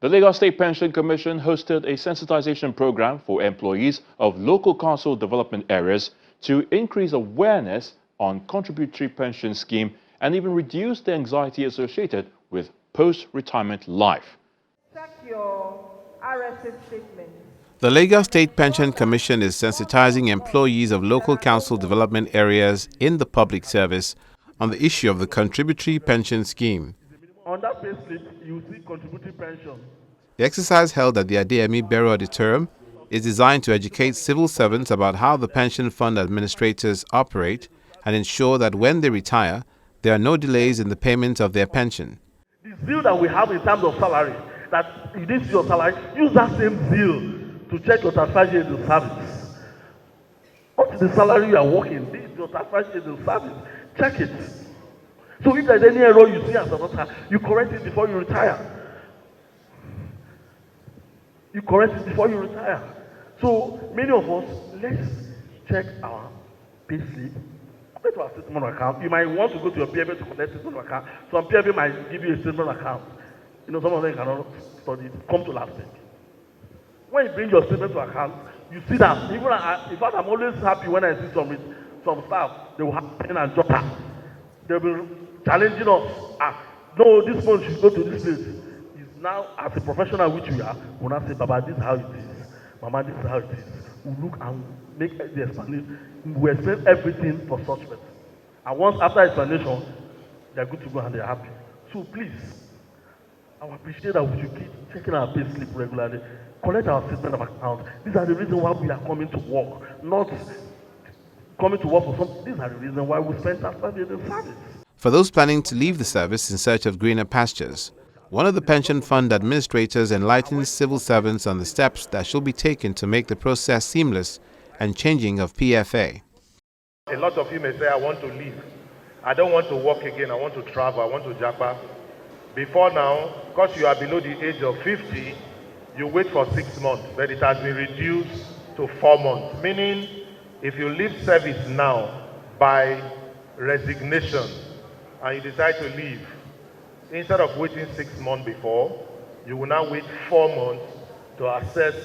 The Lagos State Pension Commission hosted a sensitization program for employees of local council development areas to increase awareness on contributory pension scheme and even reduce the anxiety associated with post-retirement life. Check your RSA statement. The Lagos State Pension Commission is sensitizing employees of local council development areas in the public service on the issue of the contributory pension scheme. On that payslip, you see contributory pension. The exercise held at the Adeyemi Bero Auditorium is designed to educate civil servants about how the pension fund administrators operate and ensure that when they retire, there are no delays in the payment of their pension. The zeal that we have in terms of salary, that it is your salary, use that same zeal to check your transfer in the service. What is the salary you are working? This is your transfer in the service. Check it. So if there's any error you see as a daughter, you correct it before you retire. You correct it before you retire. So many of us, let's check our payslip. Go to our statement of account. You might want to go to your PFA to collect statement of account. Some PFA might give you a statement of account. You know, some of them cannot study it. Come to LASPEC. When you bring your statement to account, you see that. Even in fact, I'm always happy when I see some staff. They will have pen and jotter. They will be challenging us. No, this one should go to this place. It's now, as a professional which we are, we'll now say, Baba, this is how it is. Mama, this is how it is. We'll look and make the explanation. We explain everything for such person. And once after explanation, they're good to go and they're happy. So please, I appreciate that we should keep checking our pay slip regularly, collect our statement of account. These are the reasons why we are coming to work, not coming to work for something. These are the reasons why we spend our time in the service. For those planning to leave the service in search of greener pastures, one of the pension fund administrators enlightens civil servants on the steps that should be taken to make the process seamless and changing of PFA. A lot of you may say, I want to leave. I don't want to work again. I want to travel. I want to japa. Before now, because you are below the age of 50, you wait for 6 months, but it has been reduced to 4 months. Meaning, if you leave service now by resignation and you decide to leave, instead of waiting 6 months before, you will now wait 4 months to access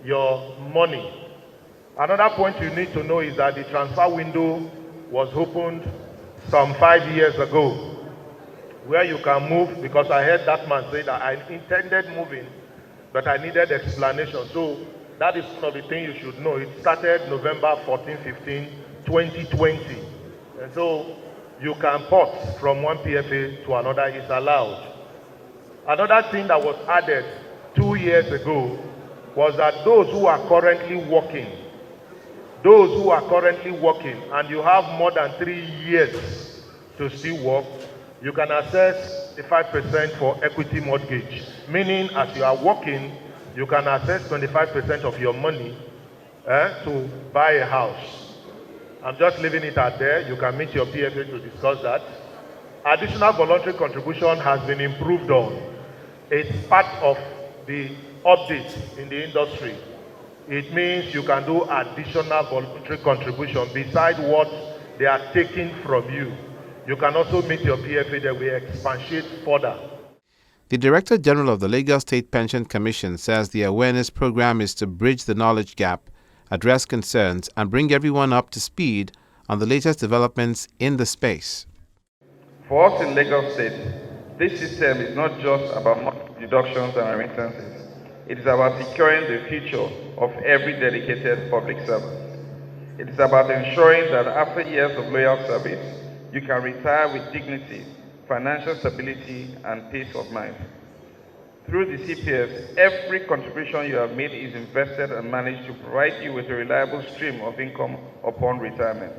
your money. Another point you need to know is that the transfer window was opened some 5 years ago, where you can move, because I heard that man say that I intended moving, but I needed explanation. So that is one of the things you should know. It started November 14, 15, 2020. And so you can port from one PFA to another, is allowed. Another thing that was added 2 years ago was that those who are currently working and you have more than 3 years to still work, you can access the 5% for equity mortgage. Meaning, as you are working, you can access 25% of your money to buy a house. I'm just leaving it out there. You can meet your PFA to discuss that. Additional voluntary contribution has been improved on. It's part of the update in the industry. It means you can do additional voluntary contribution besides what they are taking from you. You can also meet your PFA that will expatiate further. The Director General of the Lagos State Pension Commission says the awareness program is to bridge the knowledge gap, address concerns, and bring everyone up to speed on the latest developments in the space. For us in Lagos State, this system is not just about deductions and remittances. It is about securing the future of every dedicated public servant. It is about ensuring that after years of loyal service, you can retire with dignity, financial stability, and peace of mind. Through the CPF, every contribution you have made is invested and managed to provide you with a reliable stream of income upon retirement.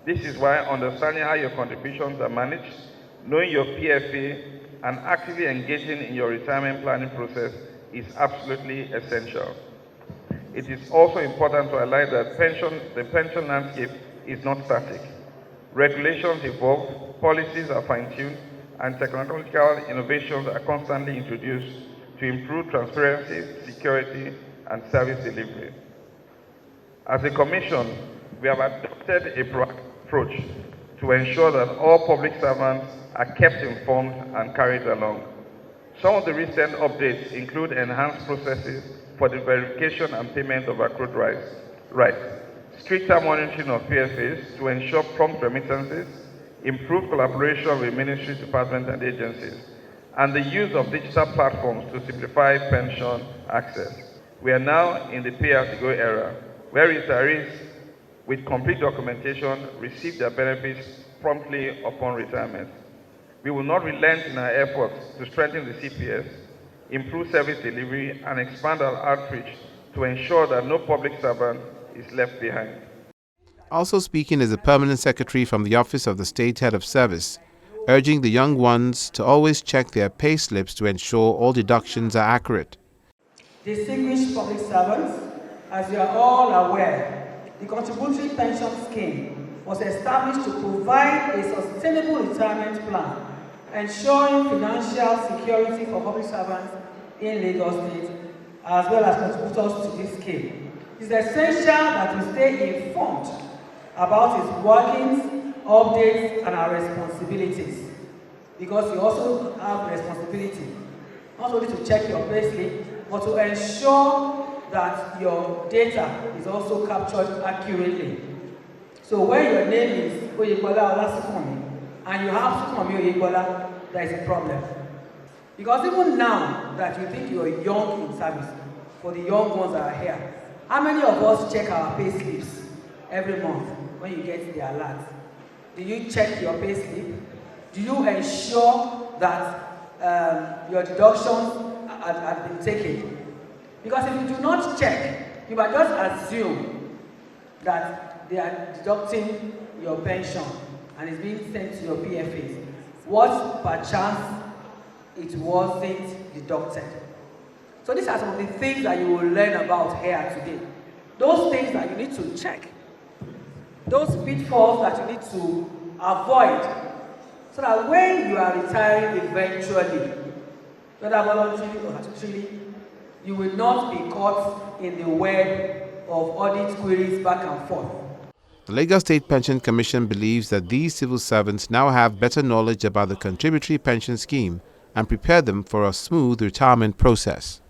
This is why understanding how your contributions are managed, knowing your PFA, and actively engaging in your retirement planning process is absolutely essential. It is also important to highlight that the pension landscape is not static. Regulations evolve, policies are fine-tuned, and technological innovations are constantly introduced to improve transparency, security, and service delivery. As a Commission, we have adopted a proactive approach to ensure that all public servants are kept informed and carried along. Some of the recent updates include enhanced processes for the verification and payment of accrued rights, stricter monitoring of PFAs to ensure prompt remittances, improved collaboration with ministry departments and agencies, and the use of digital platforms to simplify pension access. We are now in the pay-as-you-go era, where retirees with complete documentation receive their benefits promptly upon retirement. We will not relent in our efforts to strengthen the CPS, improve service delivery, and expand our outreach to ensure that no public servant is left behind. Also speaking is the Permanent Secretary from the Office of the State Head of Service, urging the young ones to always check their pay slips to ensure all deductions are accurate. Distinguished public servants, as you are all aware, the Contributory Pension Scheme was established to provide a sustainable retirement plan, ensuring financial security for public servants in Lagos State, as well as contributors to this scheme. It is essential that we stay informed about its workings, updates, and our responsibilities, because you also have responsibility not only to check your payslip, but to ensure that your data is also captured accurately. So when your name is Oyebola Olasukomi and you have Sukomi Oyebola, there is a problem. Because even now that you think you are young in service, for the young ones that are here, how many of us check our pay slips every month when you get the alert? Do you check your pay slip? Do you ensure that your deductions had been taken? Because if you do not check, you might just assume that they are deducting your pension and it's being sent to your PFAs. What perchance it wasn't deducted. So these are some of the things that you will learn about here today. Those things that you need to check. Those pitfalls that you need to avoid. So that when you are retiring eventually, whether voluntarily or artificially, you will not be caught in the web of audit queries back and forth. The Lagos State Pension Commission believes that these civil servants now have better knowledge about the contributory pension scheme and prepare them for a smooth retirement process.